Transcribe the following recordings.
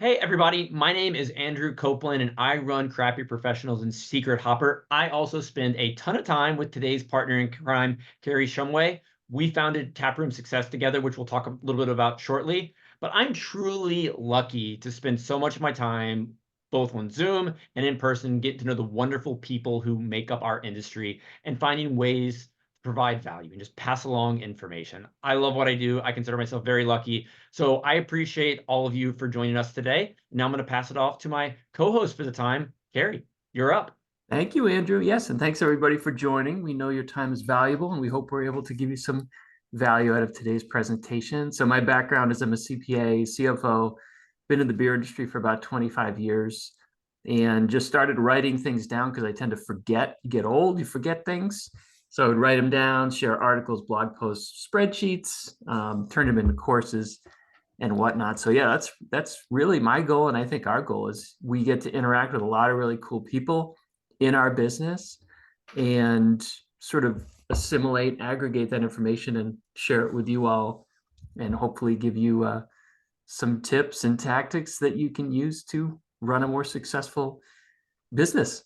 Hey everybody, my name is Andrew Copeland and I run Crappy Professionals and Secret Hopper. I also spend a ton of time with today's partner in crime, Carrie Shumway. We founded Taproom Success together, which we'll talk a little bit about shortly. But I'm truly lucky to spend so much of my time both on Zoom and in person, getting to know the wonderful people who make up our industry and finding ways to provide value and just pass along information. I love what I do. I consider myself very lucky. So I appreciate all of you for joining us today. Now I'm going to pass it off to my co-host for the time, Carrie. You're up. Thank you, Andrew. Yes, and thanks everybody for joining. We know your time is valuable, and we hope we're able to give you some value out of today's presentation. So my background is I'm a CPA, CFO, been in the beer industry for about 25 years, and just started writing things down because I tend to forget. You get old, you forget things. So I would write them down, share articles, blog posts, spreadsheets, turn them into courses and whatnot. So yeah, that's really my goal, and I think our goal is we get to interact with a lot of really cool people in our business and sort of assimilate, aggregate that information and share it with you all, and hopefully give you some tips and tactics that you can use to run a more successful business.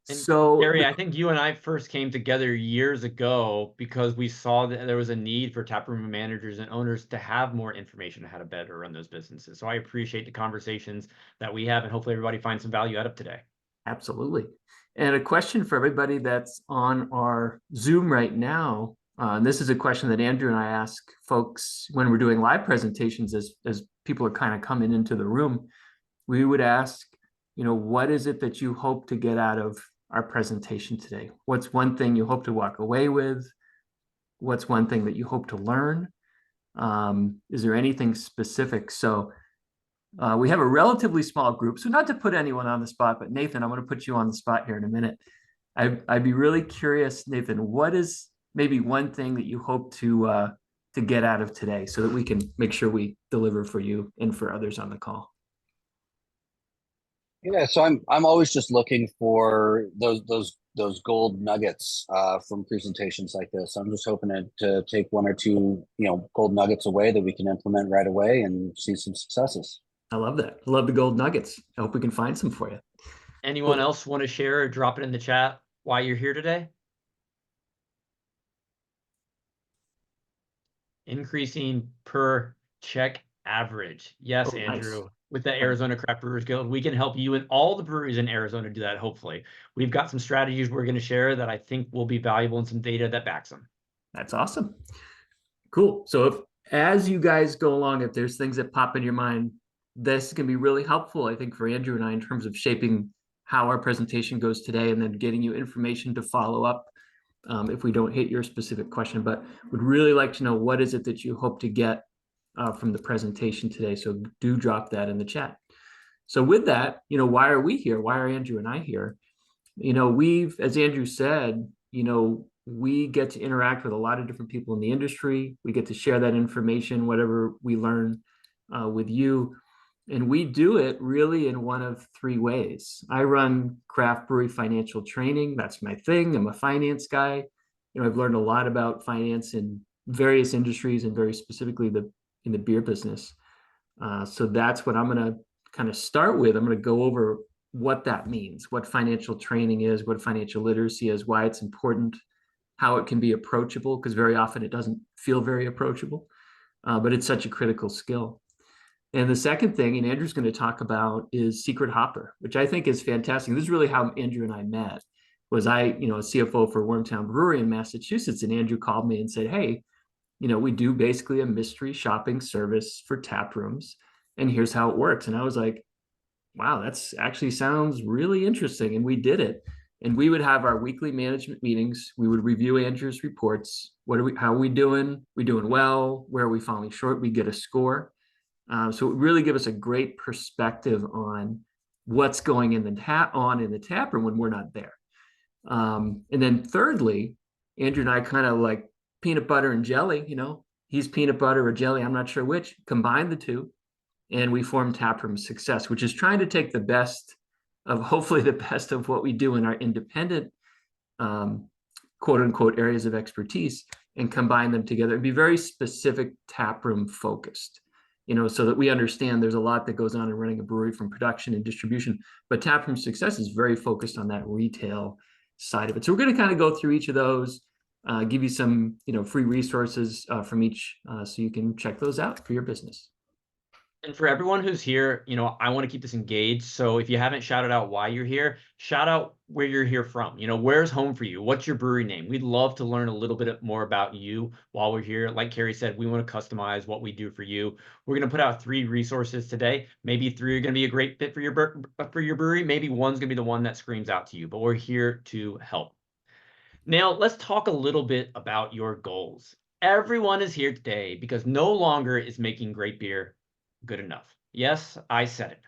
And So Carrie, the I think you and I first came together years ago because we saw that there was a need for taproom managers and owners to have more information on how to better run those businesses. So I appreciate the conversations that we have, and hopefully everybody finds some value out of today. Absolutely. And a question for everybody that's on our Zoom right now. And this is a question that Andrew and I ask folks when we're doing live presentations as people are kind of coming into the room. We would ask, what is it that you hope to get out of our presentation today? What's one thing you hope to walk away with? What's one thing that you hope to learn? Is there anything specific? So we have a relatively small group, so not to put anyone on the spot, but Nathan, I'm going to put you on the spot here in a minute. I'd be really curious, Nathan, what is maybe one thing that you hope to get out of today so that we can make sure we deliver for you and for others on the call? Yeah, so I'm always just looking for those gold nuggets from presentations like this. I'm just hoping to take one or two, gold nuggets away that we can implement right away and see some successes. I love that. I love the gold nuggets. I hope we can find some for you. Anyone Well, else want to share or drop it in the chat why you're here today? Increasing per check average. Yes, oh, nice. Andrew. With the Arizona Craft Brewers Guild, we can help you and all the breweries in Arizona do that, hopefully. We've got some strategies we're going to share that I think will be valuable and some data that backs them. That's awesome. Cool. So if as you guys go along, if there's things that pop in your mind, this can be really helpful, I think, for Andrew and I in terms of shaping how our presentation goes today and then getting you information to follow up if we don't hit your specific question. But would really like to know what is it that you hope to get from the presentation today. So do drop that in the chat. So with that, why are we here? Why are Andrew and I here? We've, as Andrew said, we get to interact with a lot of different people in the industry. We get to share that information, whatever we learn with you. And we do it really in one of three ways. I run craft brewery financial training. That's my thing. I'm a finance guy. I've learned a lot about finance in various industries and very specifically in the beer business. So that's what I'm going to kind of start with. I'm going to go over what that means, what financial training is, what financial literacy is, why it's important, how it can be approachable, because very often it doesn't feel very approachable, but it's such a critical skill. And the second thing, and Andrew's going to talk about, is Secret Hopper, which I think is fantastic. This is really how Andrew and I met. Was I, a CFO for Wormtown Brewery in Massachusetts, and Andrew called me and said, "Hey, we do basically a mystery shopping service for tap rooms, and here's how it works." And I was like, wow, that's actually sounds really interesting. And we did it. And we would have our weekly management meetings. We would review Andrew's reports. How are we doing? We doing well? Where are we falling short? We get a score. So it really give us a great perspective on what's going in the tap room when we're not there. And then thirdly, Andrew and I kind of like peanut butter and jelly, he's peanut butter or jelly, I'm not sure which, combine the two, and we formed Taproom Success, which is trying to take hopefully the best of what we do in our independent, quote unquote, areas of expertise and combine them together and be very specific taproom focused. so that we understand there's a lot that goes on in running a brewery, from production and distribution. But Taproom Success is very focused on that retail side of it. So we're going to kind of go through each of those, give you some, free resources from each, so you can check those out for your business. And for everyone who's here, I want to keep this engaged. So if you haven't shouted out why you're here, shout out where you're here from. Where's home for you? What's your brewery name? We'd love to learn a little bit more about you while we're here. Like Carrie said, we want to customize what we do for you. We're going to put out 3 resources today. Maybe 3 are going to be a great fit for your brewery. Maybe one's going to be the one that screams out to you, but we're here to help. Now, let's talk a little bit about your goals. Everyone is here today because no longer is making great beer good enough. Yes, I said it.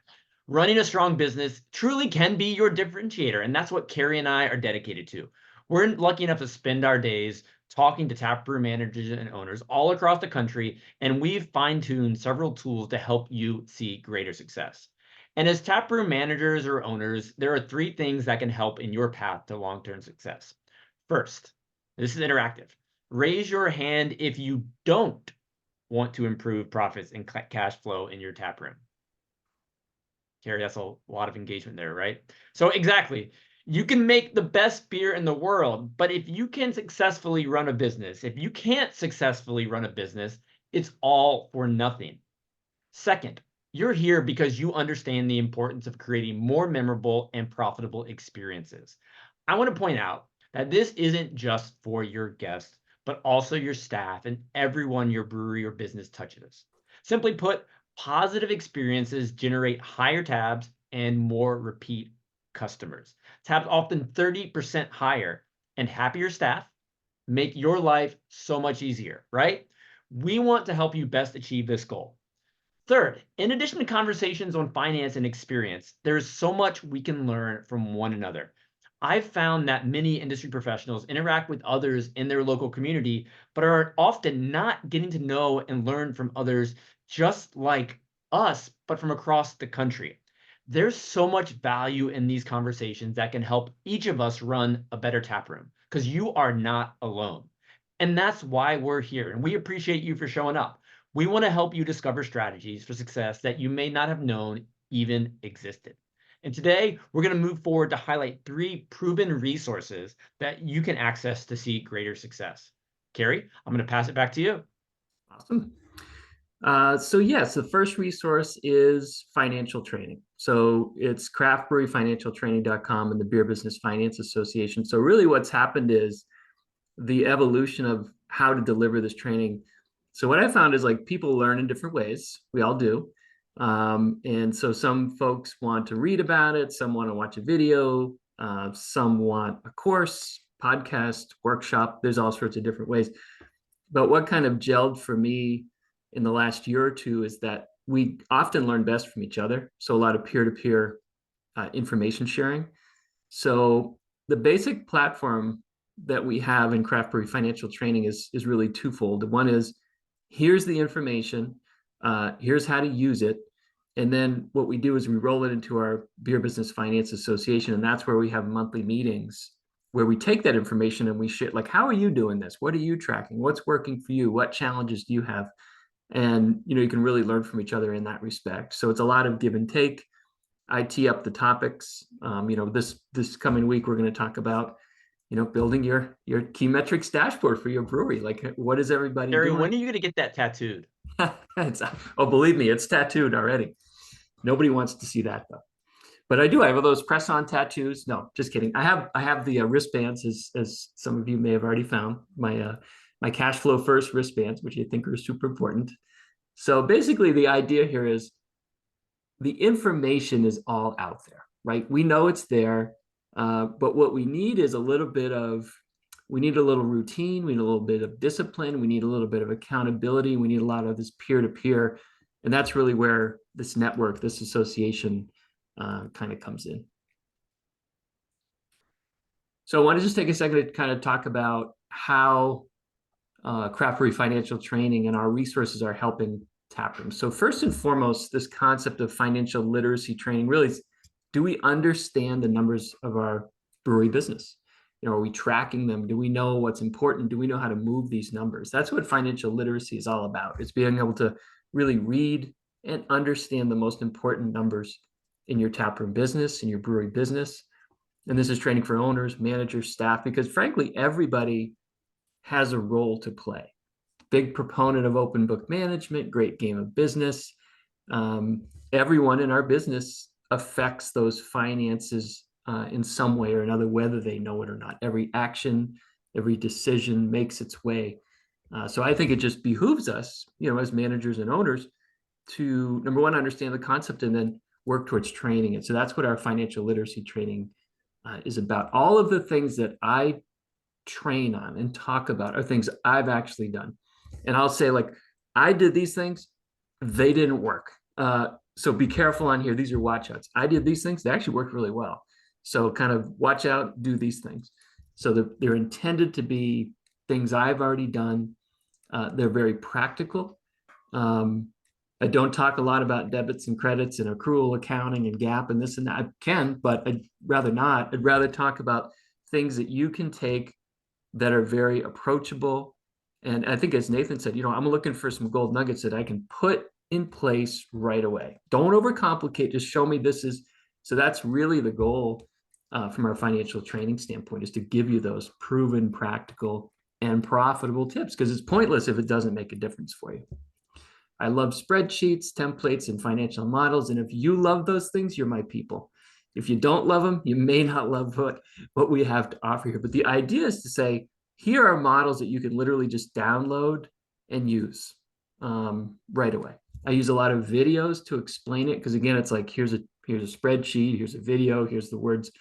Running a strong business truly can be your differentiator, and that's what Carrie and I are dedicated to. We're lucky enough to spend our days talking to taproom managers and owners all across the country, and we've fine-tuned several tools to help you see greater success. And as taproom managers or owners, there are 3 things that can help in your path to long-term success. First, this is interactive. Raise your hand if you don't want to improve profits and cash flow in your tap room. Carrie, that's a lot of engagement there, right? So exactly, you can make the best beer in the world, but if you can successfully run a business, if you can't successfully run a business, it's all for nothing. Second, you're here because you understand the importance of creating more memorable and profitable experiences. I want to point out that this isn't just for your guests, but also your staff and everyone your brewery or business touches. Simply put, positive experiences generate higher tabs and more repeat customers. Tabs often 30% higher, and happier staff make your life so much easier, right? We want to help you best achieve this goal. Third, in addition to conversations on finance and experience, there is so much we can learn from one another. I've found that many industry professionals interact with others in their local community, but are often not getting to know and learn from others just like us, but from across the country. There's so much value in these conversations that can help each of us run a better taproom, because you are not alone. And that's why we're here, and we appreciate you for showing up. We want to help you discover strategies for success that you may not have known even existed. And today, we're going to move forward to highlight 3 proven resources that you can access to see greater success. Carrie, I'm going to pass it back to you. Awesome. So yes, the first resource is financial training. So it's craftbreweryfinancialtraining.com and the Beer Business Finance Association. So really what's happened is the evolution of how to deliver this training. So what I found is, like, people learn in different ways. We all do. And so some folks want to read about it, some want to watch a video, some want a course, podcast, workshop. There's all sorts of different ways. But what kind of gelled for me in the last year or 2 is that we often learn best from each other. So a lot of peer-to-peer information sharing. So the basic platform that we have in Craft Brewery Financial Training is really twofold. One is, here's the information, here's how to use it. And then what we do is we roll it into our Beer Business Finance Association. And that's where we have monthly meetings where we take that information and we share, like, how are you doing this? What are you tracking? What's working for you? What challenges do you have? And, you can really learn from each other in that respect. So it's a lot of give and take. I tee up the topics. This coming week, we're going to talk about, building your key metrics dashboard for your brewery. Like, what is everybody Carrie, doing? when are you going to get that tattooed? Believe me, it's tattooed already. Nobody wants to see that though. But I do. I have those press-on tattoos. No, just kidding. I have the wristbands, as some of you may have already found. My cash flow first wristbands, which I think are super important. So basically, the idea here is the information is all out there, right? We know it's there, but what we need is we need a little routine, we need a little bit of discipline, we need a little bit of accountability, we need a lot of this peer-to-peer, and that's really where this network, this association kind of comes in. So I want to just take a second to kind of talk about how Craft Brewery Financial Training and our resources are helping Taproom. So first and foremost, this concept of financial literacy training really is, do we understand the numbers of our brewery business? Are we tracking them? Do we know what's important? Do we know how to move these numbers? That's what financial literacy is all about. It's being able to really read and understand the most important numbers in your taproom business, in your brewery business. And this is training for owners, managers, staff, because frankly, everybody has a role to play. Big proponent of open book management, great game of business. Everyone in our business affects those finances in some way or another, whether they know it or not. Every action, every decision makes its way. So I think it just behooves us, as managers and owners, to, number one, understand the concept and then work towards training it. So that's what our financial literacy training is about. All of the things that I train on and talk about are things I've actually done. And I'll say, like, I did these things, they didn't work. So be careful on here. These are watch outs. I did these things, they actually worked really well. So kind of watch out, do these things. So they're intended to be things I've already done. They're very practical. I don't talk a lot about debits and credits and accrual accounting and GAAP and this and that. I can, but I'd rather not. I'd rather talk about things that you can take that are very approachable. And I think, as Nathan said, I'm looking for some gold nuggets that I can put in place right away. Don't overcomplicate, just show me this is. So that's really the goal from our financial training standpoint, is to give you those proven, practical, and profitable tips, because it's pointless if it doesn't make a difference for you. I love spreadsheets, templates, and financial models. And if you love those things, you're my people. If you don't love them, you may not love what we have to offer here. But the idea is to say, here are models that you can literally just download and use right away. I use a lot of videos to explain it, because again, it's like, here's a spreadsheet, here's a video, here's the words.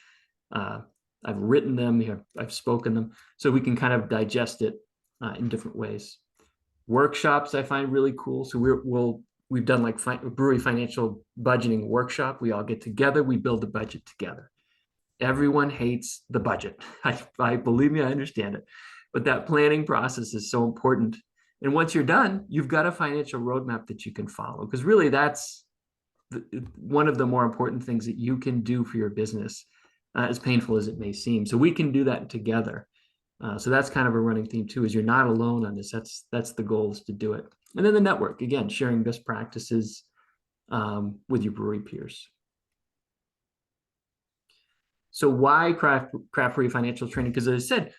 I've written them, I've spoken them, so we can kind of digest it in different ways. Workshops I find really cool. So we've done like brewery financial budgeting workshop. We all get together, we build the budget together. Everyone hates the budget. I believe me, I understand it. But that planning process is so important. And once you're done, you've got a financial roadmap that you can follow, because really that's one of the more important things that you can do for your business, as painful as it may seem. So we can do that together. So that's kind of a running theme too, is you're not alone on this. That's the goal, is to do it. And then the network, again, sharing best practices with your brewery peers. So why craft brewery financial training? Because as I said,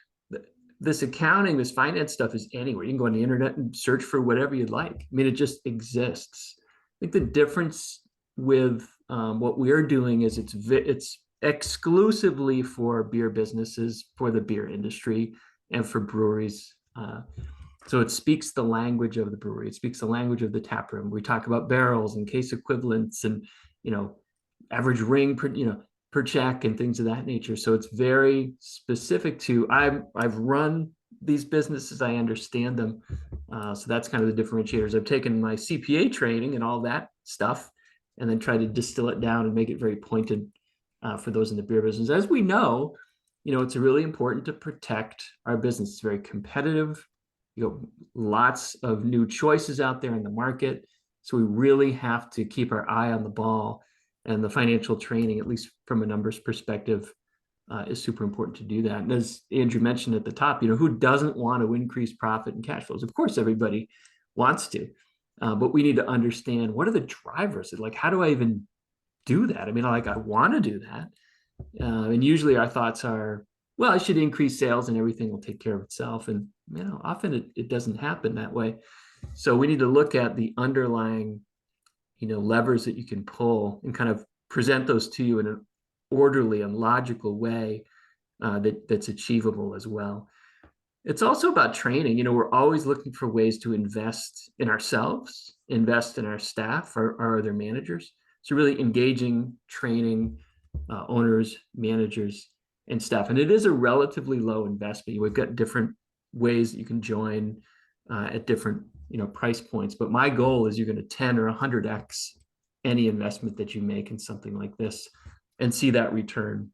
this accounting, this finance stuff is anywhere. You can go on the internet and search for whatever you'd like. I mean, it just exists. I think the difference with what we're doing is it's exclusively for beer businesses, for the beer industry, and for breweries. So it speaks the language of the brewery. It speaks the language of the tap room. We talk about barrels and case equivalents and, average ring per check and things of that nature. So it's very specific to, I've run these businesses, I understand them. So that's kind of the differentiators. I've taken my CPA training and all that stuff, and then try to distill it down and make it very pointed for those in the beer business. As we know, it's really important to protect our business. It's very competitive. Lots of new choices out there in the market. So we really have to keep our eye on the ball, and the financial training, at least from a numbers perspective, is super important to do that. And as Andrew mentioned at the top, who doesn't want to increase profit and cash flows? Of course, everybody wants to, but we need to understand, what are the drivers? Like, how do I even do that? I mean, I want to do that. And usually our thoughts are, well, I should increase sales and everything will take care of itself. And, often it doesn't happen that way. So we need to look at the underlying, levers that you can pull and kind of present those to you in an orderly and logical way that's achievable as well. It's also about training. We're always looking for ways to invest in ourselves, invest in our staff, our other managers. So really engaging, training owners, managers, and staff. And it is a relatively low investment. We've got different ways that you can join at different price points. But my goal is you're going to 10 or 100x any investment that you make in something like this, and see that return,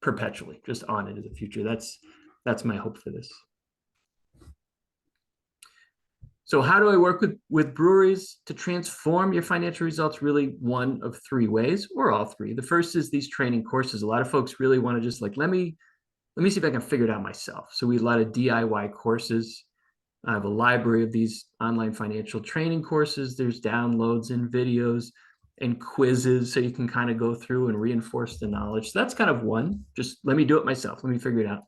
perpetually, just on into the future. That's my hope for this. So how do I work with breweries to transform your financial results? Really, one of three ways, or all three. The first is these training courses. A lot of folks really want to just let me see if I can figure it out myself. So we have a lot of DIY courses. I have a library of these online financial training courses. There's downloads and videos and quizzes, so you can kind of go through and reinforce the knowledge. So that's kind of one. Just let me do it myself. Let me figure it out.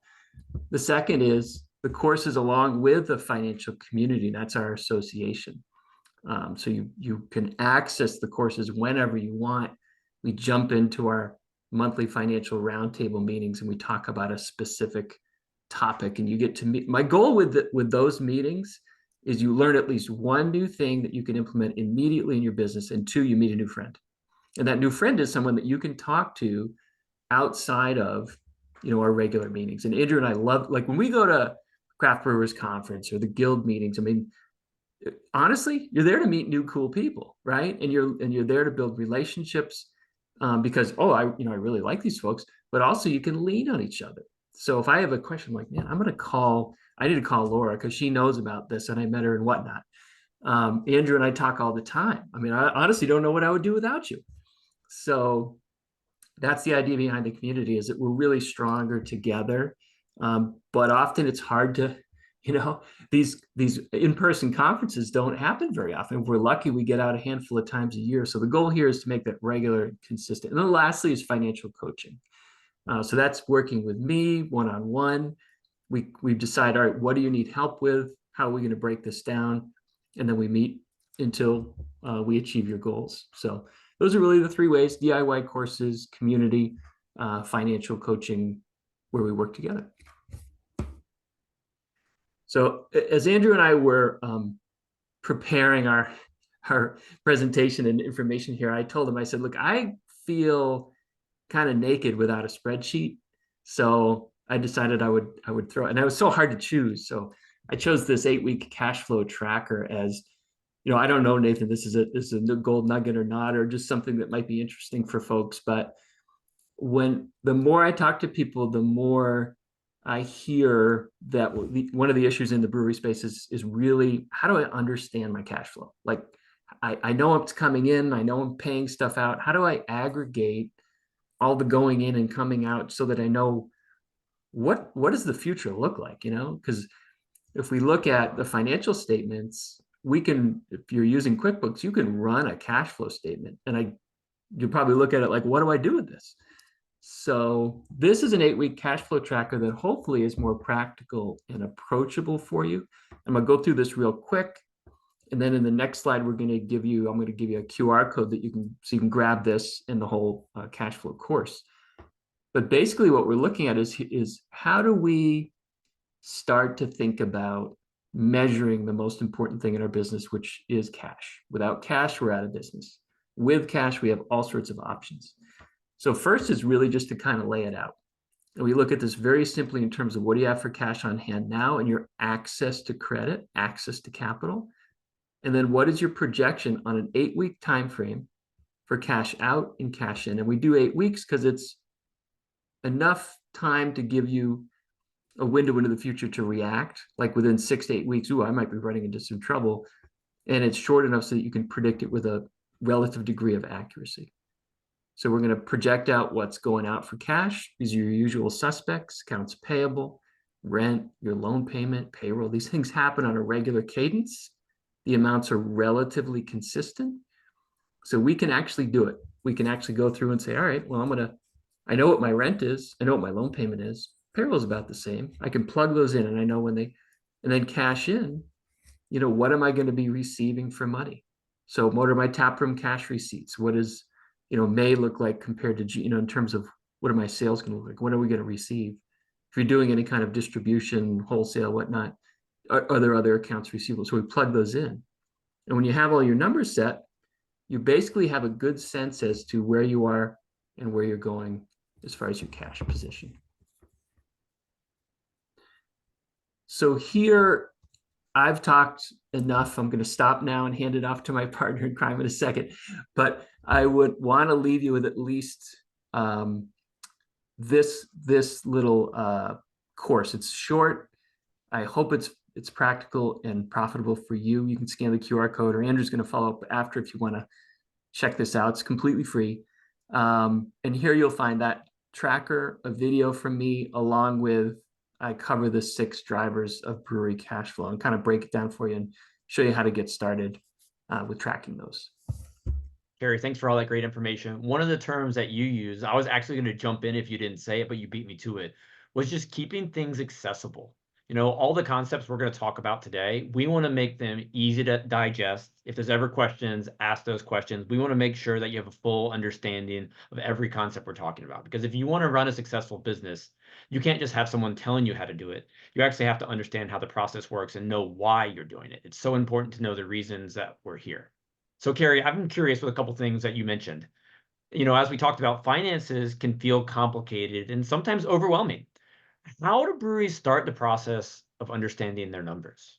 The second is the courses along with the financial community. That's our association. So you can access the courses whenever you want. We jump into our monthly financial roundtable meetings and we talk about a specific topic, and you get to meet. My goal with those meetings is you learn at least one new thing that you can implement immediately in your business, and two, you meet a new friend. And that new friend is someone that you can talk to outside of, our regular meetings. And Andrew and I love, like when we go to craft brewers conference or the guild meetings, I mean, honestly, you're there to meet new cool people, right? And you're there to build relationships, because I really like these folks, but also you can lean on each other. So if I have a question, I'm like, man, I need to call Laura because she knows about this and I met her and whatnot. Andrew and I talk all the time. I mean, I honestly don't know what I would do without you. So that's the idea behind the community, is that we're really stronger together. But often it's hard to, these in-person conferences don't happen very often. If we're lucky, we get out a handful of times a year. So the goal here is to make that regular and consistent. And then lastly is financial coaching. So that's working with me one-on-one. We decide, all right, what do you need help with? How are we going to break this down? And then we meet until we achieve your goals. So those are really the three ways: DIY courses, community, financial coaching, where we work together. So as Andrew and I were preparing our presentation and information here, I told him, I said, look, I feel kind of naked without a spreadsheet. So I decided I would throw it. And it was so hard to choose. So I chose this 8-week cash flow tracker as, I don't know, Nathan, this is a gold nugget or not, or just something that might be interesting for folks. But the more I talk to people, the more I hear that one of the issues in the brewery space is really, how do I understand my cash flow? Like, I know it's coming in, I know I'm paying stuff out. How do I aggregate all the going in and coming out so that I know what does the future look like? Because if we look at the financial statements, if you're using QuickBooks, you can run a cash flow statement, and you probably look at it like, what do I do with this? So this is an 8-week cash flow tracker that hopefully is more practical and approachable for you. I'm going to go through this real quick. And then in the next slide, I'm going to give you a QR code that you can grab this in the whole cash flow course. But basically what we're looking at is how do we start to think about measuring the most important thing in our business, which is cash. Without cash, we're out of business. With cash, we have all sorts of options. So first is really just to kind of lay it out. And we look at this very simply in terms of what do you have for cash on hand now and your access to credit, access to capital. And then what is your projection on an 8-week time frame for cash out and cash in? And we do 8 weeks because it's enough time to give you a window into the future to react. Like within 6 to 8 weeks, I might be running into some trouble. And it's short enough so that you can predict it with a relative degree of accuracy. So we're going to project out what's going out for cash. These are your usual suspects: accounts payable, rent, your loan payment, payroll. These things happen on a regular cadence. The amounts are relatively consistent. So we can actually do it. We can actually go through and say, all right, well, I know what my rent is. I know what my loan payment is. Payroll is about the same. I can plug those in and I know and then cash in, what am I going to be receiving for money? So what are my Taproom cash receipts? What does, May look like compared to June, in terms of what are my sales going to look like? When are we going to receive? If you're doing any kind of distribution, wholesale, whatnot, are there other accounts receivable? So we plug those in. And when you have all your numbers set, you basically have a good sense as to where you are and where you're going as far as your cash position. So here, I've talked enough. I'm going to stop now and hand it off to my partner in crime in a second. But I would want to leave you with at least this little course. It's short. I hope it's practical and profitable for you. You can scan the QR code, or Andrew's going to follow up after if you want to check this out. It's completely free. And here you'll find that tracker, a video from me, along with I cover the 6 drivers of brewery cash flow and kind of break it down for you and show you how to get started with tracking those. Carrie, thanks for all that great information. One of the terms that you use, I was actually going to jump in if you didn't say it, but you beat me to it, was just keeping things accessible. You know, all the concepts we're going to talk about today, we want to make them easy to digest. If there's ever questions, ask those questions. We want to make sure that you have a full understanding of every concept we're talking about. Because if you want to run a successful business, you can't just have someone telling you how to do it. You actually have to understand how the process works and know why you're doing it. It's so important to know the reasons that we're here. So, Carrie, I'm curious with a couple things that you mentioned. You know, as we talked about, finances can feel complicated and sometimes overwhelming. How do breweries start the process of understanding their numbers?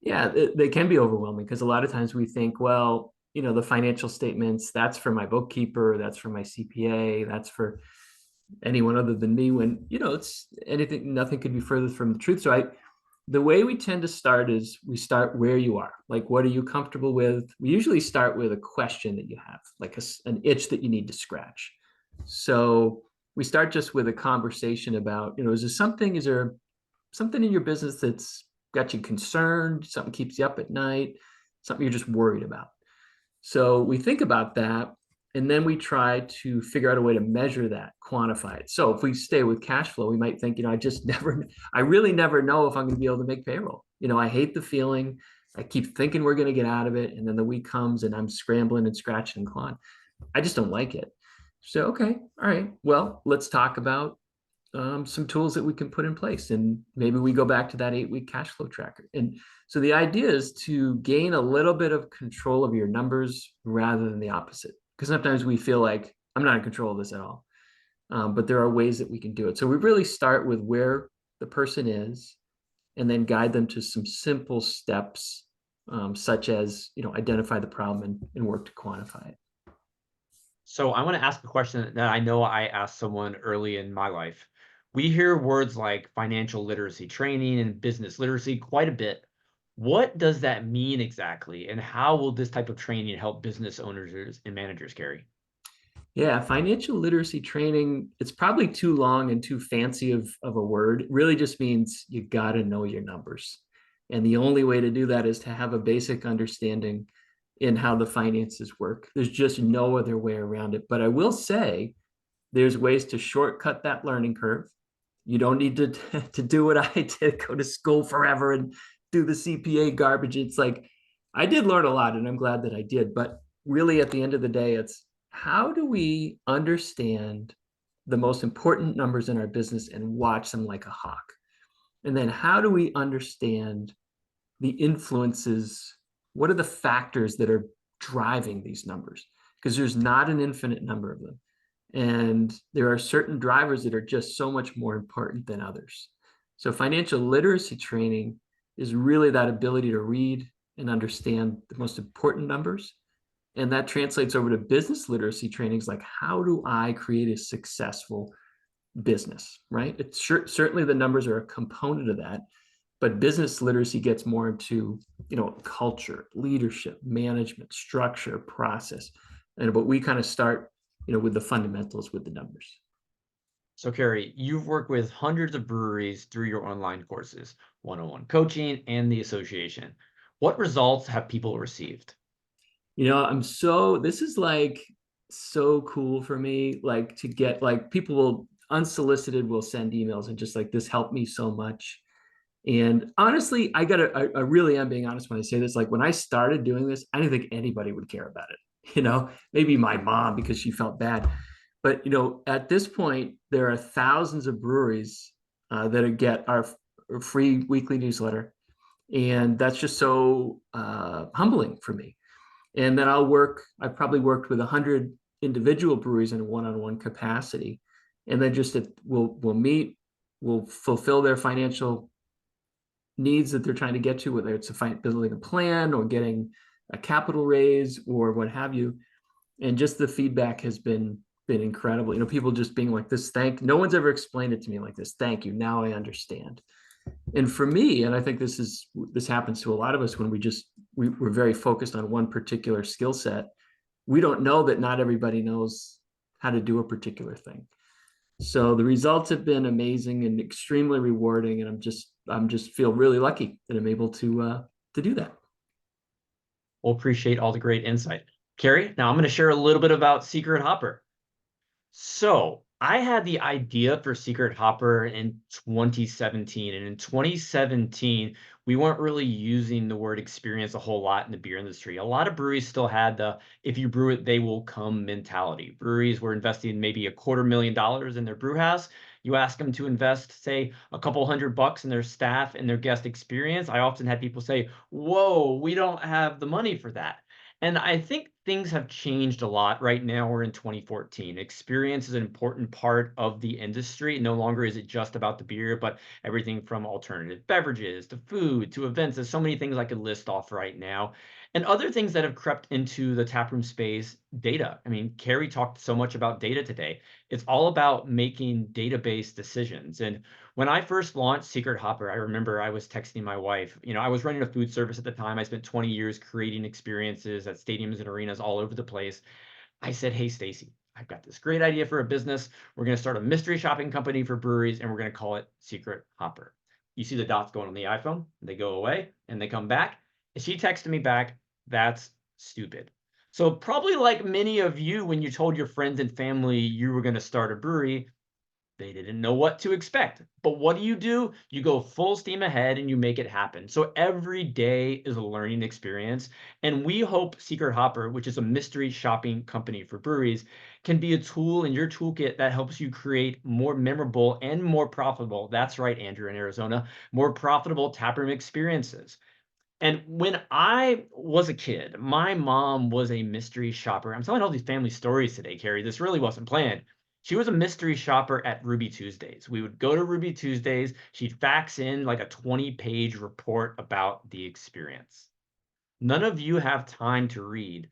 Yeah, they can be overwhelming because a lot of times we think, well, the financial statements, that's for my bookkeeper, that's for my CPA, that's for anyone other than me, when, it's anything, nothing could be further from the truth. So the way we tend to start is we start where you are. Like, what are you comfortable with? We usually start with a question that you have, like an itch that you need to scratch. So we start just with a conversation about, is there something in your business that's got you concerned, something keeps you up at night, something you're just worried about? So we think about that, and then we try to figure out a way to measure that, quantify it. So if we stay with cash flow, we might think, I really never know if I'm going to be able to make payroll. I hate the feeling. I keep thinking we're going to get out of it. And then the week comes and I'm scrambling and scratching and clawing. I just don't like it. So, okay, all right, well, let's talk about some tools that we can put in place. And maybe we go back to that 8-week cash flow tracker. And so the idea is to gain a little bit of control of your numbers rather than the opposite. Because sometimes we feel like I'm not in control of this at all. But there are ways that we can do it. So we really start with where the person is and then guide them to some simple steps, such as, identify the problem and work to quantify it. So I want to ask a question that I know I asked someone early in my life. We hear words like financial literacy training and business literacy quite a bit. What does that mean exactly? And how will this type of training help business owners and managers, Carrie? Yeah, financial literacy training, it's probably too long and too fancy of a word. It really just means you got to know your numbers. And the only way to do that is to have a basic understanding in how the finances work. There's just no other way around it. But I will say there's ways to shortcut that learning curve. You don't need to do what I did, go to school forever and do the CPA garbage. It's like, I did learn a lot and I'm glad that I did. But really, at the end of the day, it's how do we understand the most important numbers in our business and watch them like a hawk? And then how do we understand the influences? What are the factors that are driving these numbers? Because there's not an infinite number of them. And there are certain drivers that are just so much more important than others. So financial literacy training is really that ability to read and understand the most important numbers. And that translates over to business literacy trainings, like how do I create a successful business, right? It's certainly the numbers are a component of that, but business literacy gets more into, culture, leadership, management, structure, process. But we kind of start, with the fundamentals, with the numbers. So, Carrie, you've worked with hundreds of breweries through your online courses, one-on-one coaching, and the association. What results have people received? This is like so cool for me, like to get, like, people will unsolicited will send emails and just like, this helped me so much. And honestly, I really am being honest when I say this. Like, when I started doing this, I didn't think anybody would care about it. Maybe my mom because she felt bad. But, at this point, there are thousands of breweries that get our free weekly newsletter. And that's just so humbling for me. And then I've probably worked with 100 individual breweries in a one-on-one capacity. And then we'll meet, we'll fulfill their financial needs that they're trying to get to, whether it's building a plan or getting a capital raise or what have you. And just the feedback has been incredible. People just being like, no one's ever explained it to me like this. Thank you. Now I understand. And for me, and I think this happens to a lot of us when we're very focused on one particular skill set. We don't know that not everybody knows how to do a particular thing. So the results have been amazing and extremely rewarding, and I'm just feel really lucky that I'm able to do that. We'll appreciate all the great insight. Carrie, now I'm going to share a little bit about Secret Hopper. So I had the idea for Secret Hopper in 2017. And in 2017, we weren't really using the word experience a whole lot in the beer industry. A lot of breweries still had the if you brew it, they will come mentality. Breweries were investing maybe $250,000 in their brew house. You ask them to invest, say, a couple $100 in their staff and their guest experience. I often had people say, whoa, we don't have the money for that. And I think things have changed a lot. Right now, we're in 2014. Experience is an important part of the industry. No longer is it just about the beer, but everything from alternative beverages to food to events. There's so many things I could list off right now. And other things that have crept into the taproom space, data. I mean, Carrie talked so much about data today. It's all about making database decisions. And when I first launched Secret Hopper, I remember I was texting my wife. I was running a food service at the time. I spent 20 years creating experiences at stadiums and arenas all over the place. I said, "Hey, Stacy, I've got this great idea for a business. We're going to start a mystery shopping company for breweries, and we're going to call it Secret Hopper." You see the dots going on the iPhone, they go away, and they come back. And she texted me back, "That's stupid." So probably like many of you, when you told your friends and family you were going to start a brewery, they didn't know what to expect. But what do? You go full steam ahead and you make it happen. So every day is a learning experience. And we hope Secret Hopper, which is a mystery shopping company for breweries, can be a tool in your toolkit that helps you create more memorable and more profitable. That's right, Andrew in Arizona, more profitable taproom experiences. And when I was a kid, my mom was a mystery shopper. I'm telling all these family stories today, Carrie. This really wasn't planned. She was a mystery shopper at Ruby Tuesdays. We would go to Ruby Tuesdays. She'd fax in like a 20-page report about the experience. None of you have time to read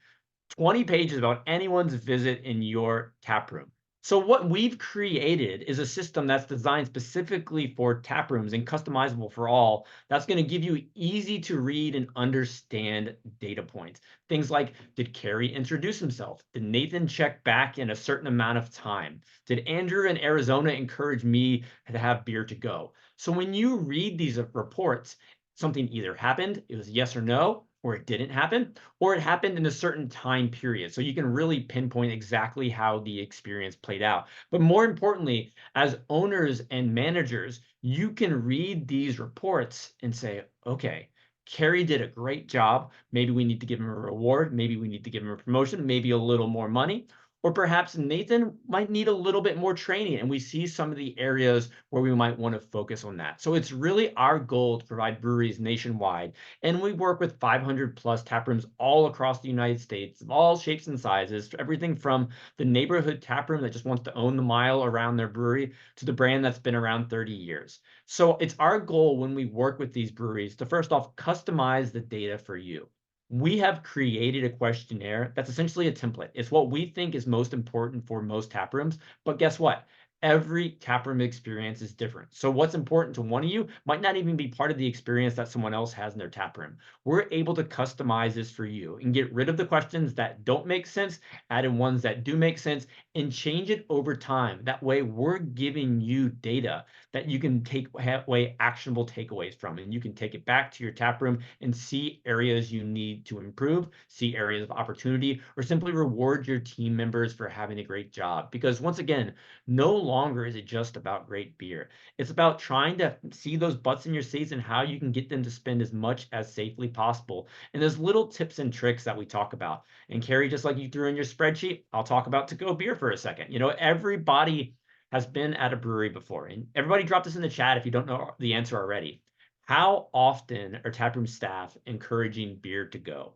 20 pages about anyone's visit in your tap room. So what we've created is a system that's designed specifically for tap rooms and customizable for all. That's going to give you easy to read and understand data points. Things like, did Carrie introduce himself? Did Nathan check back in a certain amount of time? Did Andrew in Arizona encourage me to have beer to go? So when you read these reports, something either happened, it was yes or no, or it didn't happen, or it happened in a certain time period. So you can really pinpoint exactly how the experience played out. But more importantly, as owners and managers, you can read these reports and say, okay, Carrie did a great job. Maybe we need to give him a reward. Maybe we need to give him a promotion, maybe a little more money. Or perhaps Nathan might need a little bit more training, and we see some of the areas where we might want to focus on that. So it's really our goal to provide breweries nationwide, and we work with 500 plus tap rooms all across the United States, of all shapes and sizes, everything from the neighborhood tap room that just wants to own the mile around their brewery to the brand that's been around 30 years. So it's our goal when we work with these breweries to first off customize the data for you. We have created a questionnaire that's essentially a template. It's what we think is most important for most tap rooms. But guess what? Every taproom experience is different. So what's important to one of you might not even be part of the experience that someone else has in their taproom. We're able to customize this for you and get rid of the questions that don't make sense, add in ones that do make sense, and change it over time. That way we're giving you data that you can take away actionable takeaways from, and you can take it back to your taproom and see areas you need to improve, see areas of opportunity, or simply reward your team members for having a great job. Because once again, no longer is it just about great beer. It's about trying to see those butts in your seats and how you can get them to spend as much as safely possible. And there's little tips and tricks that we talk about. And Carrie, just like you threw in your spreadsheet, I'll talk about to-go beer for a second. Everybody has been at a brewery before, and everybody drop this in the chat if you don't know the answer already. How often are taproom staff encouraging beer to go?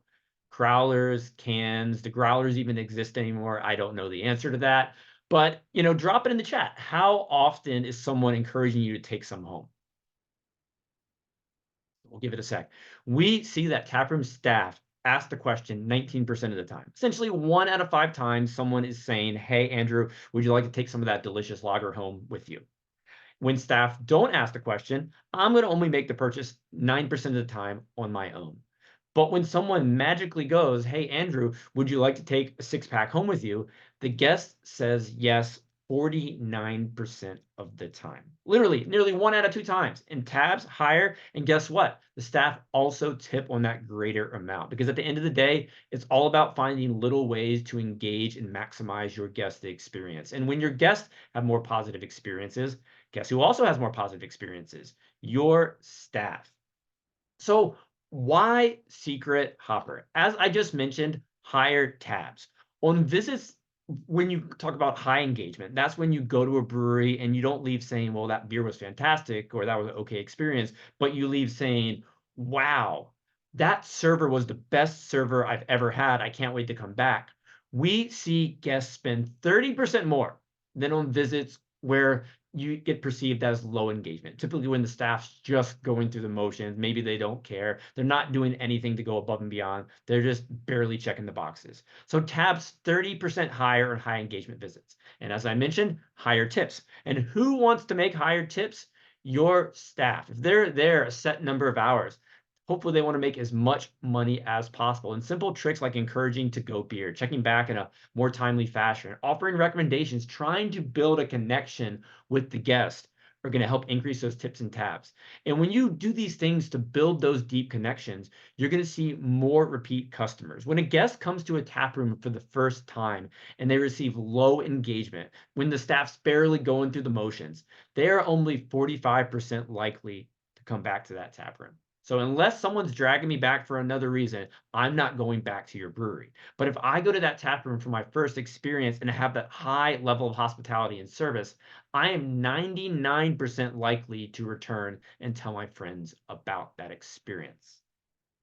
Crowlers, cans, do growlers even exist anymore? I don't know the answer to that. But, drop it in the chat. How often is someone encouraging you to take some home? We'll give it a sec. We see that taproom staff ask the question 19% of the time. Essentially, 1 out of 5 times someone is saying, "Hey, Andrew, would you like to take some of that delicious lager home with you?" When staff don't ask the question, I'm going to only make the purchase 9% of the time on my own. But when someone magically goes, "Hey, Andrew, would you like to take a 6-pack home with you?" The guest says yes 49% of the time. Literally, nearly 1 out of 2 times. And tabs higher. And guess what? The staff also tip on that greater amount because at the end of the day, it's all about finding little ways to engage and maximize your guest experience. And when your guests have more positive experiences, guess who also has more positive experiences? Your staff. So why Secret Hopper? As I just mentioned, higher tabs. On visits, when you talk about high engagement, that's when you go to a brewery and you don't leave saying, well, that beer was fantastic or that was an okay experience, but you leave saying, wow, that server was the best server I've ever had. I can't wait to come back. We see guests spend 30% more than on visits where you get perceived as low engagement. Typically when the staff's just going through the motions, maybe they don't care. They're not doing anything to go above and beyond. They're just barely checking the boxes. So tabs 30% higher on high engagement visits. And as I mentioned, higher tips. And who wants to make higher tips? Your staff. If they're there a set number of hours, hopefully they want to make as much money as possible. And simple tricks like encouraging to-go beer, checking back in a more timely fashion, offering recommendations, trying to build a connection with the guest are going to help increase those tips and tabs. And when you do these things to build those deep connections, you're going to see more repeat customers. When a guest comes to a tap room for the first time and they receive low engagement, when the staff's barely going through the motions, they are only 45% likely to come back to that tap room. So unless someone's dragging me back for another reason, I'm not going back to your brewery. But if I go to that tap room for my first experience and have that high level of hospitality and service, I am 99% likely to return and tell my friends about that experience.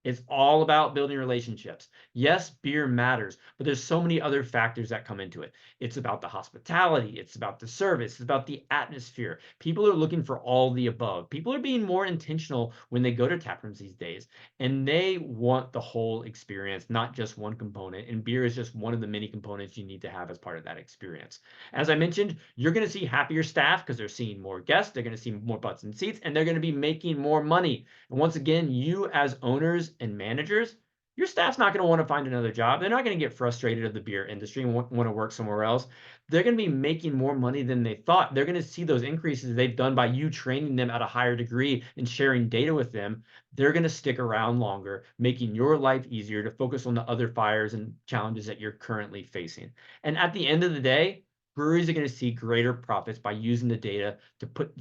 It's all about building relationships. Yes, beer matters, but there's so many other factors that come into it. It's about the hospitality, it's about the service, it's about the atmosphere. People are looking for all the above. People are being more intentional when they go to tap rooms these days, and they want the whole experience, not just one component. And beer is just one of the many components you need to have as part of that experience. As I mentioned, you're going to see happier staff because they're seeing more guests, they're going to see more butts and seats, and they're going to be making more money. And once again, you as owners and managers, your staff's not going to want to find another job. They're not going to get frustrated of the beer industry and want to work somewhere else. They're going to be making more money than they thought. They're going to see those increases they've done by you training them at a higher degree and sharing data with them. They're going to stick around longer, making your life easier to focus on the other fires and challenges that you're currently facing. And at the end of the day, breweries are going to see greater profits by using the data to put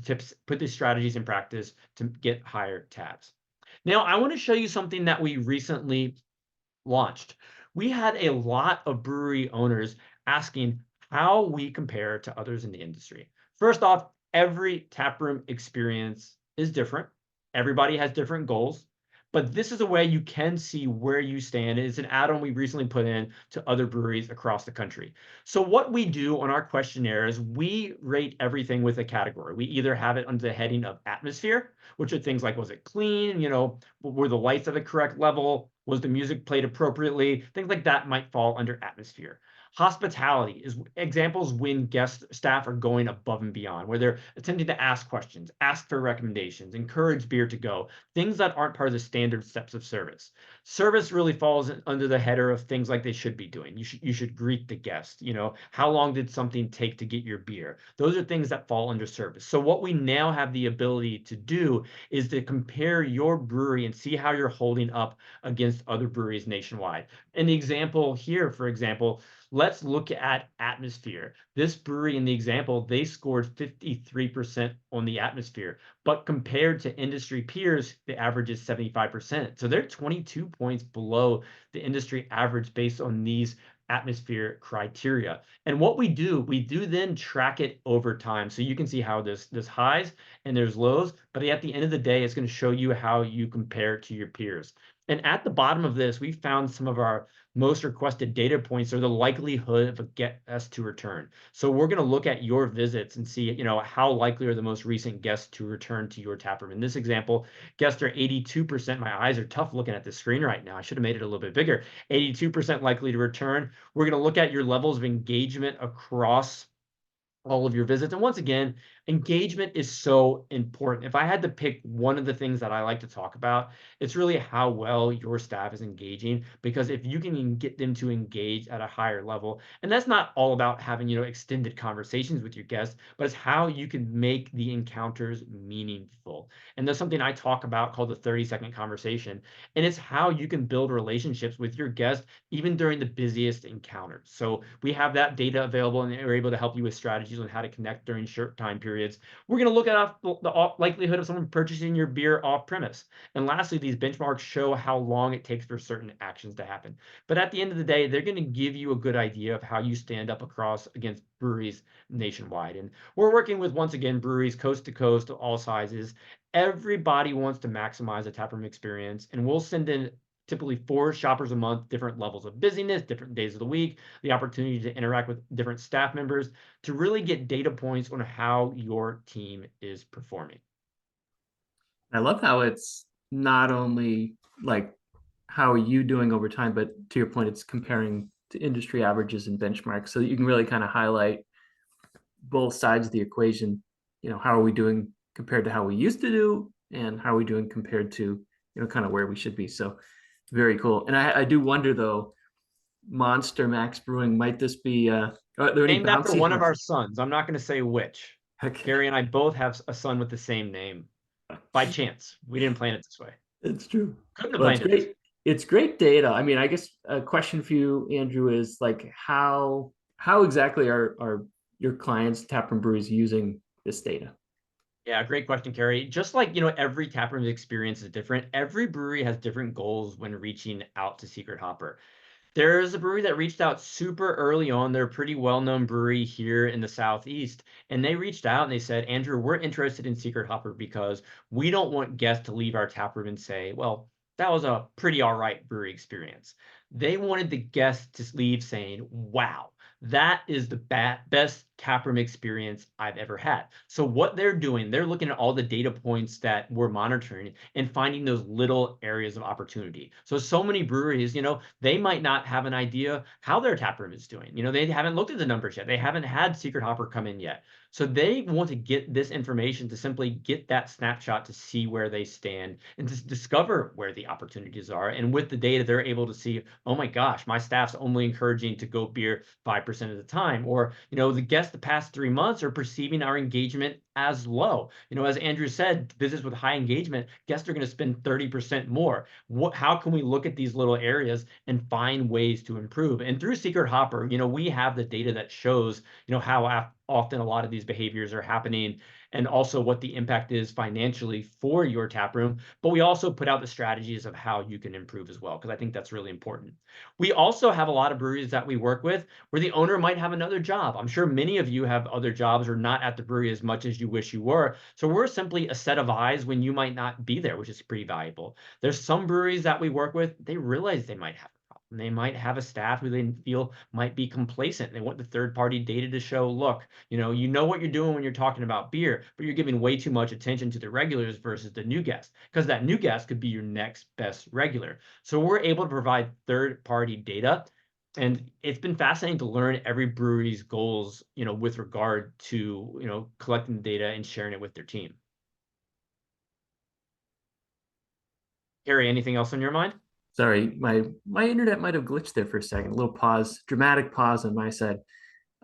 these strategies in practice to get higher tabs. Now, I want to show you something that we recently launched. We had a lot of brewery owners asking how we compare to others in the industry. First off, every taproom experience is different. Everybody has different goals, but this is a way you can see where you stand. It's an add-on we recently put in to other breweries across the country. So what we do on our questionnaire is we rate everything with a category. We either have it under the heading of atmosphere, which are things like, was it clean? You know, were the lights at the correct level? Was the music played appropriately? Things like that might fall under atmosphere. Hospitality is examples when guest staff are going above and beyond, where they're attempting to ask questions, ask for recommendations, encourage beer to go, things that aren't part of the standard steps of service. Service really falls under the header of things like they should be doing. You should greet the guest. You know, how long did something take to get your beer? Those are things that fall under service. So what we now have the ability to do is to compare your brewery and see how you're holding up against other breweries nationwide. In the example here, for example, let's look at atmosphere. This brewery in the example, they scored 53% on the atmosphere, but compared to industry peers, the average is 75%. So they're 22 points below the industry average based on these atmosphere criteria. And what we do then track it over time. So you can see how there's highs and there's lows, but at the end of the day, it's going to show you how you compare to your peers. And at the bottom of this, we found some of our most requested data points are the likelihood of a guest to return. So we're going to look at your visits and see, you know, how likely are the most recent guests to return to your taproom. In this example, guests are 82%. My eyes are tough looking at the screen right now. I should have made it a little bit bigger. 82% likely to return. We're going to look at your levels of engagement across all of your visits. And once again, Engagement is so important. If I had to pick one of the things that I like to talk about, it's really how well your staff is engaging. Because if you can get them to engage at a higher level, and that's not all about having, extended conversations with your guests, but it's how you can make the encounters meaningful. And there's something I talk about called the 30-second conversation. And it's how you can build relationships with your guests even during the busiest encounters. So we have that data available, and we're able to help you with strategies on how to connect during short time periods. We're going to look at the likelihood of someone purchasing your beer off premise. And lastly, these benchmarks show how long it takes for certain actions to happen. But at the end of the day, they're going to give you a good idea of how you stand up across against breweries nationwide. And we're working with, once again, breweries coast to coast, all sizes. Everybody wants to maximize the taproom experience, and we'll send in typically 4 shoppers a month, different levels of busyness, different days of the week, the opportunity to interact with different staff members to really get data points on how your team is performing. I love how it's not only like how are you doing over time, but to your point, it's comparing to industry averages and benchmarks so that you can really kind of highlight both sides of the equation. How are we doing compared to how we used to do, and how are we doing compared to, kind of where we should be. So very cool. And I do wonder though, Monster Max Brewing, might this be are there any Named after bouncy one of our houses? sons. I'm not going to say which. Okay. Gary and I both have a son with the same name by chance. We didn't plan it this way. It's true. Couldn't have Well, it's planned it this way. great. It's great data. I mean, I guess a question for you, Andrew, is like how exactly are your clients, taproom breweries, using this data? Yeah, great question, Carrie. Just like, every taproom experience is different. Every brewery has different goals when reaching out to Secret Hopper. There's a brewery that reached out super early on. They're a pretty well-known brewery here in the Southeast. And they reached out and they said, Andrew, we're interested in Secret Hopper because we don't want guests to leave our taproom and say, well, that was a pretty all right brewery experience. They wanted the guests to leave saying, wow, that is the best taproom experience I've ever had. So what they're doing, they're looking at all the data points that we're monitoring and finding those little areas of opportunity. So many breweries, they might not have an idea how their taproom is doing. They haven't looked at the numbers yet. They haven't had Secret Hopper come in yet. So they want to get this information to simply get that snapshot to see where they stand and to discover where the opportunities are. And with the data, they're able to see, oh my gosh, my staff's only encouraging to go beer 5% of the time. Or, the guests the past 3 months are perceiving our engagement as low. As Andrew said, business with high engagement, guests are going to spend 30% more. How can we look at these little areas and find ways to improve? And through Secret Hopper, we have the data that shows, how often a lot of these behaviors are happening, and also what the impact is financially for your tap room. But we also put out the strategies of how you can improve as well, because I think that's really important. We also have a lot of breweries that we work with where the owner might have another job. I'm sure many of you have other jobs or not at the brewery as much as you wish you were. So we're simply a set of eyes when you might not be there, which is pretty valuable. There's some breweries that we work with, they realize they might have a problem. They might have a staff who they feel might be complacent. They want the third-party data to show, look, you know what you're doing when you're talking about beer, but you're giving way too much attention to the regulars versus the new guest, because that new guest could be your next best regular. So we're able to provide third-party data. And it's been fascinating to learn every brewery's goals, with regard to, collecting the data and sharing it with their team. Harry, anything else on your mind? Sorry, my internet might have glitched there for a second. A little pause, dramatic pause on my side.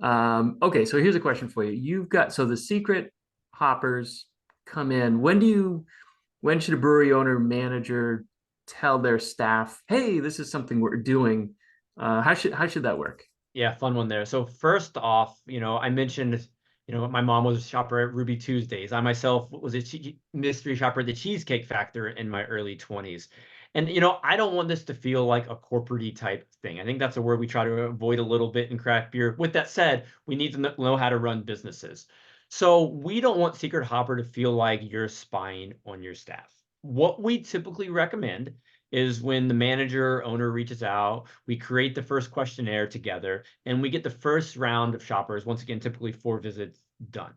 Okay, so here's a question for you. You've got so the secret hoppers come in. When should a brewery owner manager tell their staff, hey, this is something we're doing? How should that work? Yeah, fun one there. So first off, I mentioned, my mom was a shopper at Ruby Tuesdays. I myself was a mystery shopper at the Cheesecake Factor in my early 20s. And, I don't want this to feel like a corporate type thing. I think that's a word we try to avoid a little bit in craft beer. With that said, we need to know how to run businesses. So we don't want Secret Hopper to feel like you're spying on your staff. What we typically recommend is when the manager or owner reaches out, we create the first questionnaire together, and we get the first round of shoppers, once again, typically 4 visits, done.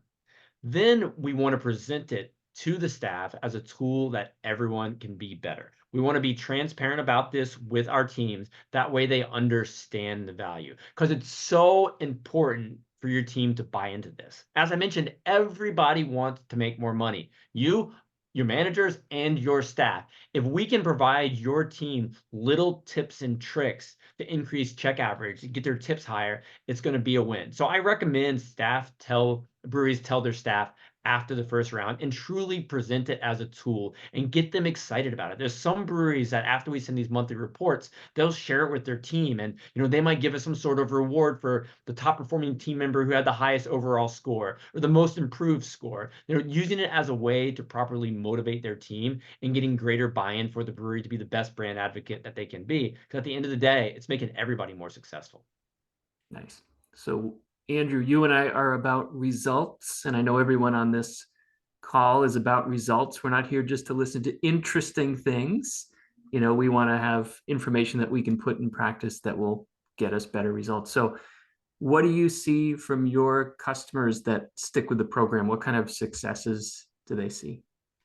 Then we want to present it to the staff as a tool that everyone can be better. We want to be transparent about this with our teams. That way they understand the value, because it's so important for your team to buy into this. As I mentioned, everybody wants to make more money. You, your managers, and your staff. If we can provide your team little tips and tricks to increase check average, to get their tips higher, it's going to be a win. So I recommend breweries tell their staff after the first round and truly present it as a tool and get them excited about it. There's some breweries that after we send these monthly reports, they'll share it with their team, and they might give us some sort of reward for the top performing team member who had the highest overall score or the most improved score. They're using it as a way to properly motivate their team and getting greater buy-in for the brewery to be the best brand advocate that they can be, because at the end of the day, it's making everybody more successful. Nice. So Andrew, you and I are about results, and I know everyone on this call is about results. We're not here just to listen to interesting things. We want to have information that we can put in practice that will get us better results. So what do you see from your customers that stick with the program? What kind of successes do they see?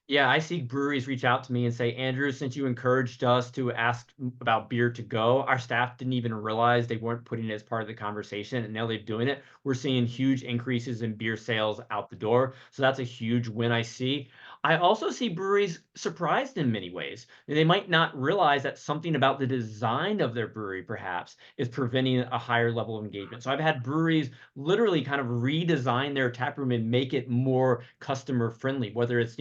Yeah, I see breweries reach out to me and say, Andrew, since you encouraged us to ask about beer to go, our staff didn't even realize they weren't putting it as part of the conversation, and now they're doing it. We're seeing huge increases in beer sales out the door. So that's a huge win I see. I also see breweries surprised in many ways. They might not realize that something about the design of their brewery, perhaps, is preventing a higher level of engagement. So I've had breweries literally kind of redesign their tap room and make it more customer friendly, whether it's,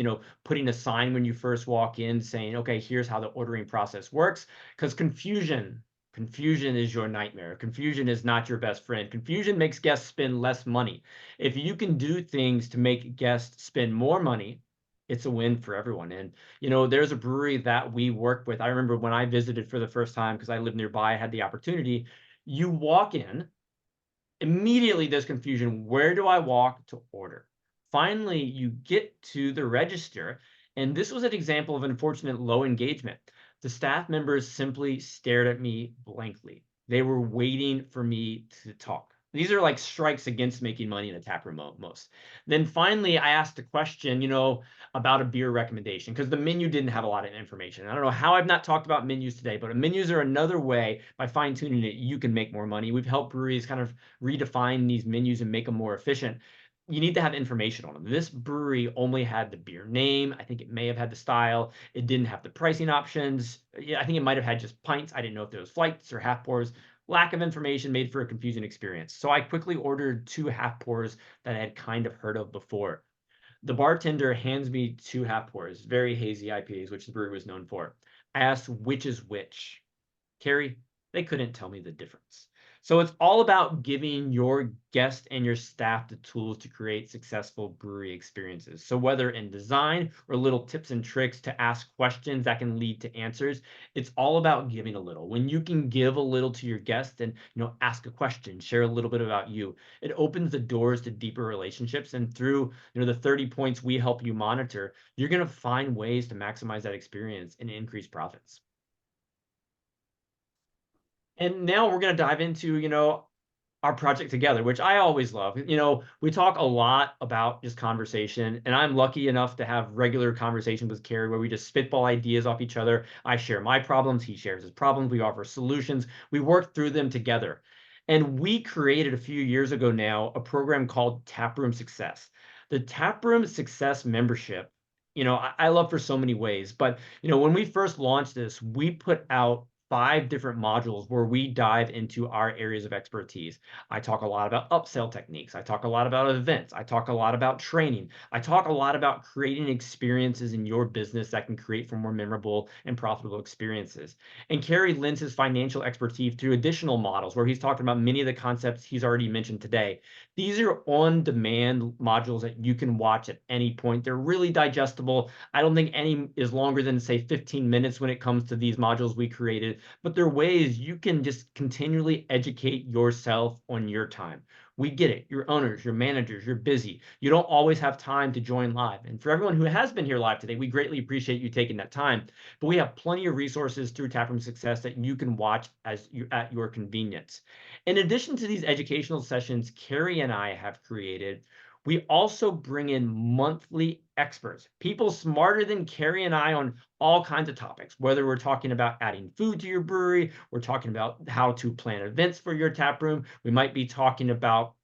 putting a sign when you first walk in saying, okay, here's how the ordering process works. Because confusion is your nightmare. Confusion is not your best friend. Confusion makes guests spend less money. If you can do things to make guests spend more money, it's a win for everyone. And, there's a brewery that we work with. I remember when I visited for the first time, because I live nearby, I had the opportunity. You walk in, immediately there's confusion. Where do I walk to order? Finally, you get to the register, and this was an example of unfortunate low engagement. The staff members simply stared at me blankly. They were waiting for me to talk. These are like strikes against making money in a tap room most. Then finally, I asked a question, about a beer recommendation, because the menu didn't have a lot of information. I don't know how I've not talked about menus today, but menus are another way by fine tuning it, you can make more money. We've helped breweries kind of redefine these menus and make them more efficient. You need to have information on them. This brewery only had the beer name. I think it may have had the style. It didn't have the pricing options. Yeah, I think it might have had just pints. I didn't know if there was flights or half pours. Lack of information made for a confusing experience. So I quickly ordered 2 half pours that I had kind of heard of before. The bartender hands me 2 half pours, very hazy IPAs, which the brewery was known for. I asked which is which. Carrie, they couldn't tell me the difference. So it's all about giving your guest and your staff the tools to create successful brewery experiences. So whether in design or little tips and tricks to ask questions that can lead to answers, it's all about giving a little. When you can give a little to your guest and, ask a question, share a little bit about you, it opens the doors to deeper relationships. And through, the 30 points we help you monitor, you're going to find ways to maximize that experience and increase profits. And now we're going to dive into, our project together, which I always love. We talk a lot about just conversation, and I'm lucky enough to have regular conversations with Carrie where we just spitball ideas off each other. I share my problems, he shares his problems, we offer solutions, we work through them together. And we created a few years ago now a program called Taproom Success. The Taproom Success membership, I love for so many ways, but when we first launched this, we put out 5 different modules where we dive into our areas of expertise. I talk a lot about upsell techniques. I talk a lot about events. I talk a lot about training. I talk a lot about creating experiences in your business that can create for more memorable and profitable experiences. And Carrie lends his financial expertise through additional models where he's talking about many of the concepts he's already mentioned today. These are on-demand modules that you can watch at any point. They're really digestible. I don't think any is longer than, say, 15 minutes when it comes to these modules we created, but there are ways you can just continually educate yourself on your time. We get it. You're owners, you're managers, you're busy. You don't always have time to join live. And for everyone who has been here live today, we greatly appreciate you taking that time. But we have plenty of resources through Taproom Success that you can watch at your convenience. In addition to these educational sessions Carrie and I have created, we also bring in monthly experts, people smarter than Carrie and I on all kinds of topics, whether we're talking about adding food to your brewery, we're talking about how to plan events for your tap room, we might be talking about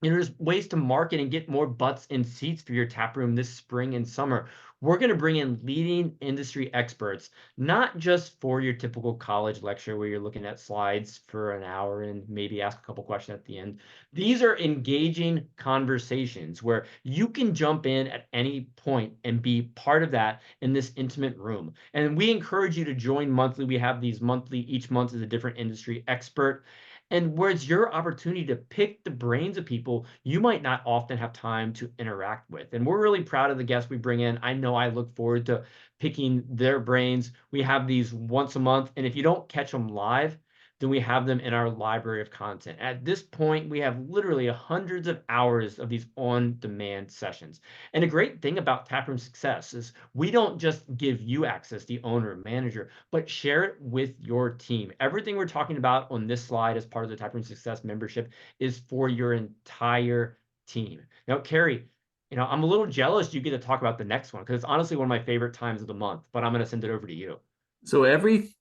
There's ways to market and get more butts in seats for your tap room this spring and summer. We're going to bring in leading industry experts, not just for your typical college lecture where you're looking at slides for an hour and maybe ask a couple questions at the end. These are engaging conversations where you can jump in at any point and be part of that in this intimate room. And we encourage you to join monthly. We have these monthly, each month is a different industry expert, and where it's your opportunity to pick the brains of people you might not often have time to interact with. And we're really proud of the guests we bring in. I know I look forward to picking their brains. We have these once a month, and if you don't catch them live, then we have them in our library of content. At this point, we have literally hundreds of hours of these on-demand sessions. And a great thing about Taproom Success is we don't just give you access, the owner, manager, but share it with your team. Everything we're talking about on this slide as part of the Taproom Success membership is for your entire team. Now, Carrie, I'm a little jealous you get to talk about the next one because it's honestly one of my favorite times of the month, but I'm going to send it over to you. So every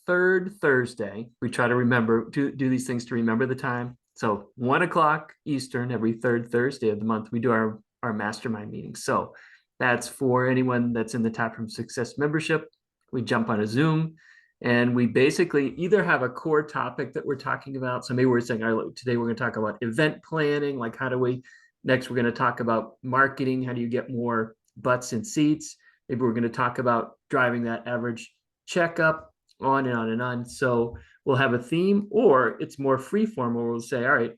third Thursday, we try to remember do these things to remember the time. So 1 o'clock Eastern every third Thursday of the month, we do our mastermind meeting. So that's for anyone that's in the Taproom Success membership. We jump on a Zoom and we basically either have a core topic that we're talking about. So maybe we're saying, all right, today we're going to talk about event planning, like how do we, next we're going to talk about marketing, how do you get more butts in seats? Maybe we're going to talk about driving that average checkup, on and on and on. So we'll have a theme, or it's more free form where we'll say, all right,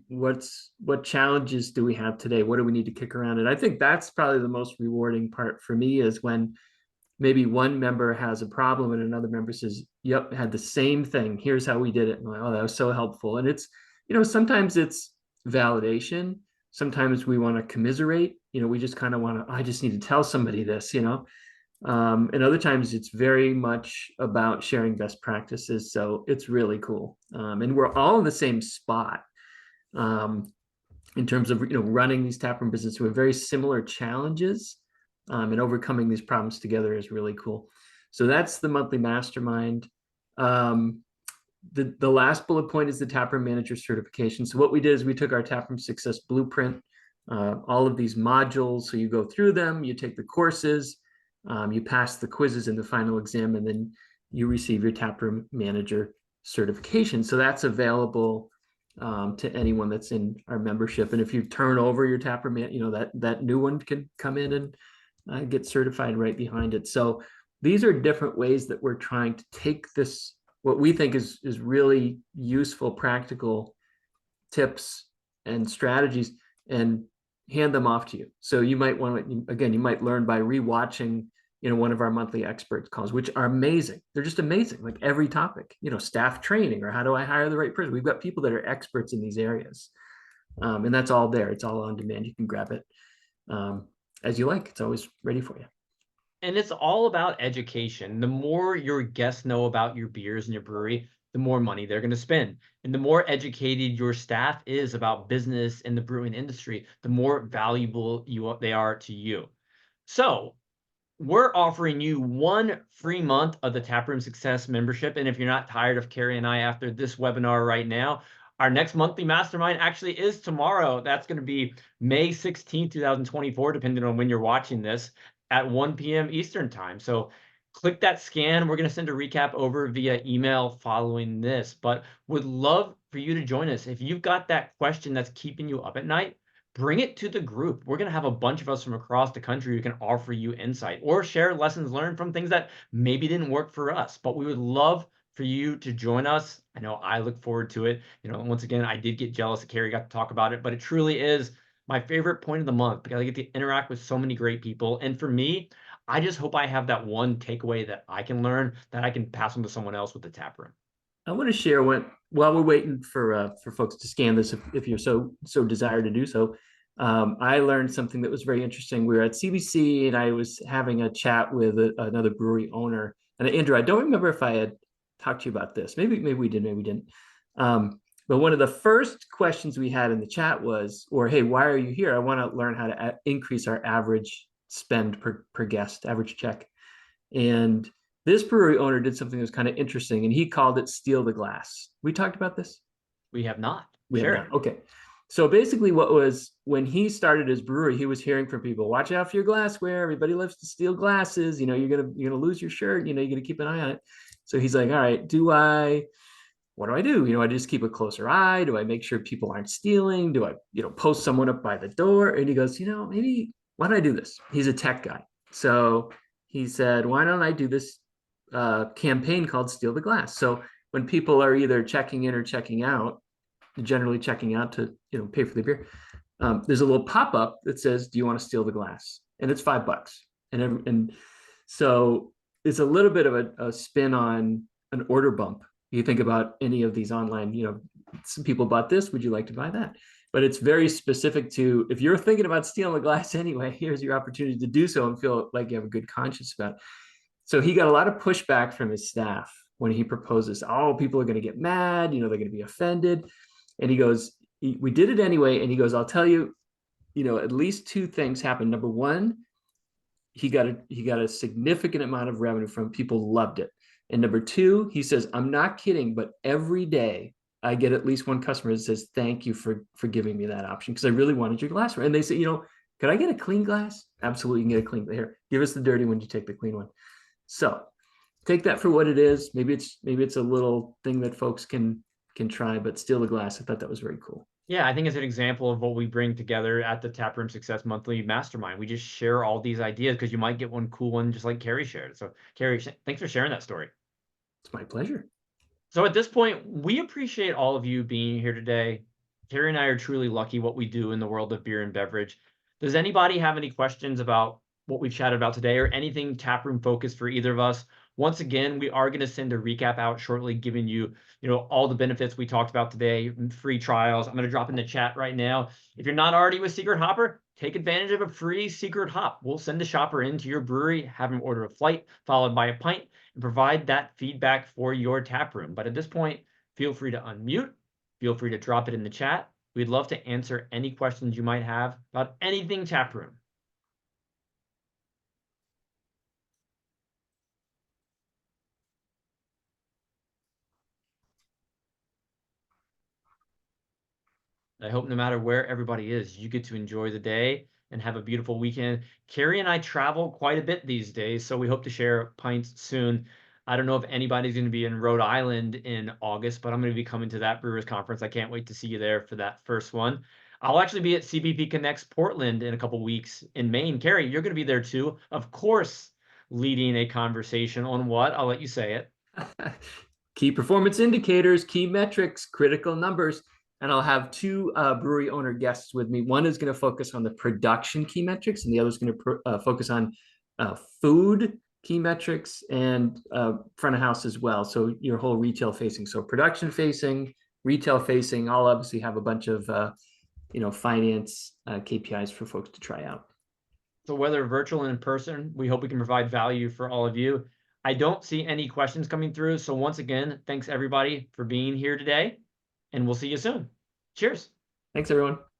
what challenges do we have today? What do we need to kick around? And I think that's probably the most rewarding part for me is when maybe one member has a problem and another member says, yep, had the same thing. Here's how we did it. And I'm like, oh, that was so helpful. And it's, sometimes it's validation. Sometimes we want to commiserate. We just kind of want to, I just need to tell somebody this, and other times it's very much about sharing best practices. So it's really cool. And we're all in the same spot in terms of, running these taproom businesses with very similar challenges, and overcoming these problems together is really cool. So that's the monthly mastermind. The last bullet point is the Taproom Manager certification. So what we did is we took our Taproom Success Blueprint, all of these modules. So you go through them, you take the courses, you pass the quizzes in the final exam, and then you receive your Taproom Manager certification. So that's available to anyone that's in our membership. And if you turn over your Taproom, that new one can come in and get certified right behind it. So these are different ways that we're trying to take this, what we think is really useful, practical tips and strategies, and hand them off to you. So you might want to, again, you might learn by rewatching, one of our monthly expert calls, which are amazing. They're just amazing. Like every topic, staff training, or how do I hire the right person? We've got people that are experts in these areas. And that's all there. It's all on demand. You can grab it as you like. It's always ready for you. And it's all about education. The more your guests know about your beers and your brewery, the more money they're going to spend. And the more educated your staff is about business and the brewing industry, the more valuable they are to you. So we're offering you 1 free month of the Taproom Success membership. And if you're not tired of Carrie and I after this webinar right now, our next monthly mastermind actually is tomorrow. That's going to be May 16th, 2024, depending on when you're watching this, at 1 p.m. Eastern time. So click that scan. We're going to send a recap over via email following this, but would love for you to join us. If you've got that question that's keeping you up at night, bring it to the group. We're going to have a bunch of us from across the country who can offer you insight or share lessons learned from things that maybe didn't work for us, but we would love for you to join us. I know I look forward to it. Once again, I did get jealous that Carrie got to talk about it, but it truly is my favorite point of the month because I get to interact with so many great people. And for me, I just hope I have that one takeaway that I can learn that I can pass on to someone else with the tap room. I want to share while we're waiting for folks to scan this, if you're so desire to do so. I learned something that was very interesting. We were at CBC and I was having a chat with another brewery owner. And Andrew, I don't remember if I had talked to you about this. Maybe we did, maybe we didn't. But one of the first questions we had in the chat was, hey, why are you here? I want to learn how to increase our average spend per guest, average check. And this brewery owner did something that was kind of interesting, and he called it steal the glass. We talked about this? We have not. We have not. Okay. So basically when he started his brewery, he was hearing from people, watch out for your glassware. Everybody loves to steal glasses. You know, you're gonna lose your shirt. You know, you got to keep an eye on it. So he's like, all right, what do I do? You know, I just keep a closer eye. Do I make sure people aren't stealing? Do I, post someone up by the door? And he goes, maybe why don't I do this? He's a tech guy. So he said, why don't I do this campaign called Steal the Glass? So when people are either checking in or checking out, generally checking out to, pay for the beer, there's a little pop-up that says, do you want to steal the glass? And it's $5. And so it's a little bit of a spin on an order bump. You think about any of these online, some people bought this, would you like to buy that? But it's very specific to, if you're thinking about stealing a glass anyway, here's your opportunity to do so and feel like you have a good conscience about it. So he got a lot of pushback from his staff when he proposes, oh, people are going to get mad, they're going to be offended. And he goes, we did it anyway. And he goes, I'll tell you, at least two things happened. Number one, he got a significant amount of revenue from people, loved it. And number two, he says, I'm not kidding, but every day I get at least one customer that says, thank you for giving me that option, because I really wanted your glassware. And they say, could I get a clean glass? Absolutely, you can get a clean. Here, give us the dirty one, you take the clean one. So take that for what it is. Maybe it's a little thing that folks can try, but Steal the Glass, I thought that was very cool. Yeah, I think it's an example of what we bring together at the Taproom Success Monthly Mastermind. We just share all these ideas because you might get one cool one just like Carrie shared. So Carrie, thanks for sharing that story. It's my pleasure. So at this point, we appreciate all of you being here today. Carrie and I are truly lucky what we do in the world of beer and beverage. Does anybody have any questions about what we've chatted about today or anything Taproom focused for either of us? Once again, we are going to send a recap out shortly, giving you, all the benefits we talked about today, free trials. I'm going to drop in the chat right now. If you're not already with Secret Hopper, take advantage of a free Secret Hop. We'll send a shopper into your brewery, have them order a flight, followed by a pint, and provide that feedback for your tap room. But at this point, feel free to unmute. Feel free to drop it in the chat. We'd love to answer any questions you might have about anything tap room. I hope no matter where everybody is, you get to enjoy the day and have a beautiful weekend. Carrie and I travel quite a bit these days, so we hope to share pints soon. I don't know if anybody's going to be in Rhode Island in August, but I'm going to be coming to that Brewers Conference. I can't wait to see you there for that first one. I'll actually be at CBP Connects Portland in a couple weeks in Maine. Carrie, you're going to be there too, of course, leading a conversation on what? I'll let you say it. Key performance indicators, key metrics, critical numbers. And I'll have two brewery owner guests with me. One is going to focus on the production key metrics, and the other is going to focus on food key metrics and front of house as well. So your whole retail facing. So production facing, retail facing. I'll obviously have a bunch of finance KPIs for folks to try out. So whether virtual and in person, we hope we can provide value for all of you. I don't see any questions coming through. So once again, thanks everybody for being here today, and we'll see you soon. Cheers. Thanks, everyone.